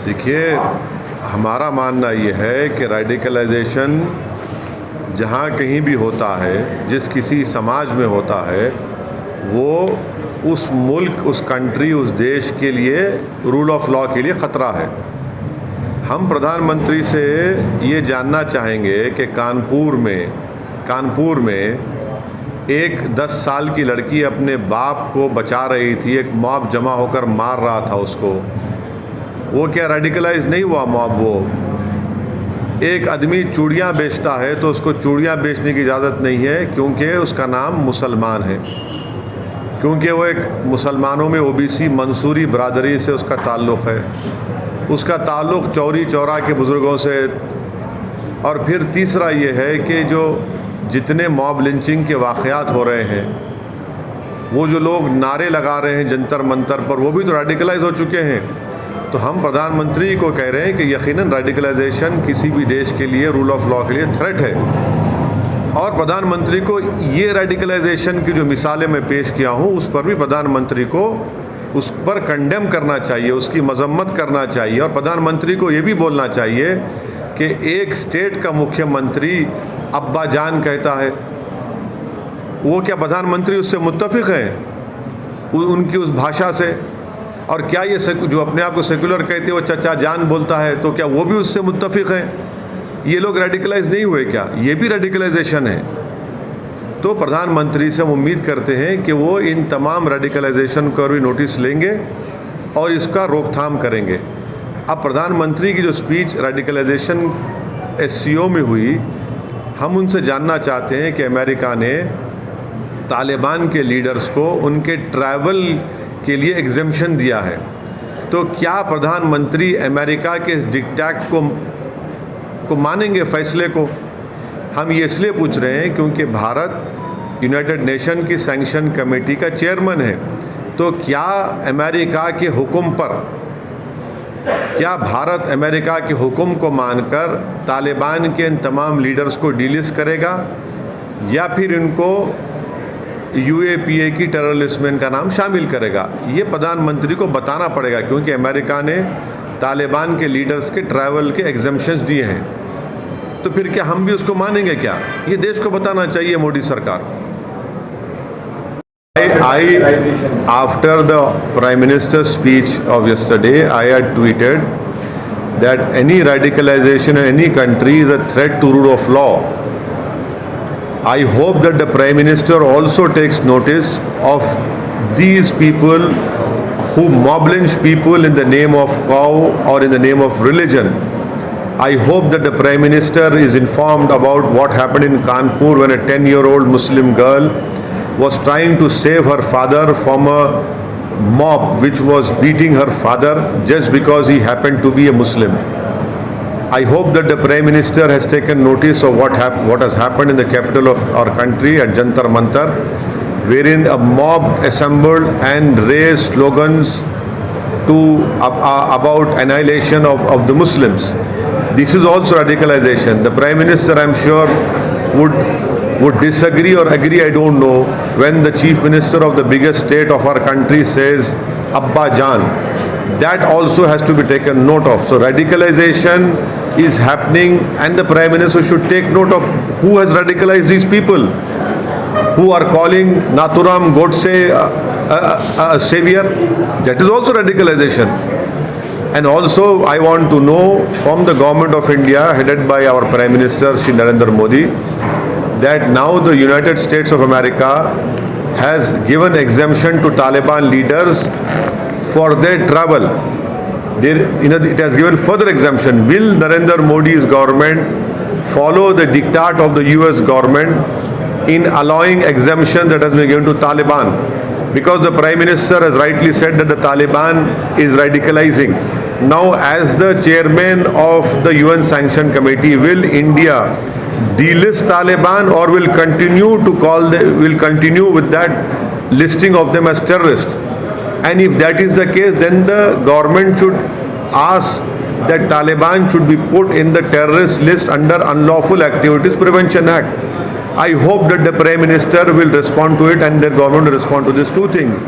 देखिए, हमारा मानना ये है कि रेडिकलाइजेशन जहाँ कहीं भी होता है, जिस किसी समाज में होता है, वो उस मुल्क, उस कंट्री, उस देश के लिए, रूल ऑफ लॉ के लिए ख़तरा है। हम प्रधानमंत्री से ये जानना चाहेंगे कि कानपुर में एक 10 साल की लड़की अपने बाप को बचा रही थी, एक मॉब जमा होकर मार रहा था उसको। वो क्या रेडिकलाइज नहीं हुआ मॉब? वो एक आदमी चूड़ियाँ बेचता है तो उसको चूड़ियाँ बेचने की इजाज़त नहीं है, क्योंकि उसका नाम मुसलमान है, क्योंकि वो एक मुसलमानों में ओबीसी मंसूरी बरादरी से उसका ताल्लुक़ है, उसका ताल्लुक़ चौरी चौरा के बुज़ुर्गों से। और फिर तीसरा ये है कि जो जितने मॉब लिंचिंग के वाक़यात हो रहे हैं, वो जो लोग नारे लगा रहे हैं जंतर मंतर पर, वो भी तो रेडिकलाइज हो चुके हैं। तो हम प्रधानमंत्री को कह रहे हैं कि यकीनन रेडिकलाइजेशन किसी भी देश के लिए, रूल ऑफ लॉ के लिए थ्रेट है। और प्रधानमंत्री को ये रेडिकलाइजेशन की जो मिसालें मैं पेश किया हूँ, उस पर भी प्रधानमंत्री को उस पर कंडेम करना चाहिए, उसकी मजम्मत करना चाहिए। और प्रधानमंत्री को ये भी बोलना चाहिए कि एक स्टेट का मुख्यमंत्री अब्बा जान कहता है, वो क्या प्रधानमंत्री उससे मुत्तफिक हैं, उनकी उस भाषा से? और क्या ये जो अपने आप को सेकुलर कहते हैं वो चचा जान बोलता है, तो क्या वो भी उससे मुत्तफिक हैं? ये लोग रेडिकलाइज नहीं हुए क्या? ये भी रेडिकलाइजेशन है। तो प्रधानमंत्री से हम उम्मीद करते हैं कि वो इन तमाम रेडिकलाइजेशन को भी नोटिस लेंगे और इसका रोकथाम करेंगे। अब प्रधानमंत्री की जो स्पीच रेडिकलाइजेशन SCO में हुई, हम उनसे जानना चाहते हैं कि अमेरिका ने तालिबान के लीडर्स को उनके ट्रैवल के लिए एग्जेम्पशन दिया है, तो क्या प्रधानमंत्री अमेरिका के इस डिक्टेट को मानेंगे, फैसले को? हम ये इसलिए पूछ रहे हैं क्योंकि भारत यूनाइटेड नेशन की सैंक्शन कमेटी का चेयरमैन है। तो क्या अमेरिका के हुक्म पर, क्या भारत अमेरिका के हुक्म को मानकर तालिबान के इन तमाम लीडर्स को डीलिस्ट करेगा, या फिर इनको UAPA की टेरर लिस्ट में इनका नाम शामिल करेगा? ये प्रधानमंत्री को बताना पड़ेगा, क्योंकि अमेरिका ने तालिबान के लीडर्स के ट्रैवल के एग्जेम्पशंस दिए हैं। तो फिर क्या हम भी उसको मानेंगे क्या? ये देश को बताना चाहिए मोदी सरकार। After the Prime Minister's speech of yesterday, I had tweeted that any radicalization in any country is a threat to rule of law. I hope that the Prime Minister also takes notice of these people who mob lynch people in the name of cow or in the name of religion. I hope that the Prime Minister is informed about what happened in Kanpur when a 10-year-old Muslim girl was trying to save her father from a mob which was beating her father just because he happened to be a Muslim. I hope that the Prime Minister has taken notice of what has happened in the capital of our country at Jantar Mantar, wherein a mob assembled and raised slogans about annihilation of the Muslims. This is also radicalization. The Prime Minister, I'm sure, would disagree or agree, I don't know, when the Chief Minister of the biggest state of our country says Abba Jan. That also has to be taken note of. So radicalization is happening, and the Prime Minister should take note of who has radicalized these people, who are calling Nathuram Godse a savior. That is also radicalization. And also I want to know from the government of India, headed by our Prime Minister Shri Narendra Modi, that now the United States of America has given exemption to Taliban leaders for their travel. It has given further exemption. Will Narendra Modi's government follow the diktat of the US government in allowing exemption that has been given to Taliban? Because the Prime Minister has rightly said that the Taliban is radicalizing. Now, as the chairman of the UN Sanction Committee, will India delist Taliban, or will continue with that listing of them as terrorists? And if that is the case, then the government should ask that Taliban should be put in the terrorist list under Unlawful Activities Prevention Act. I hope that the Prime Minister will respond to it and the government will respond to these two things.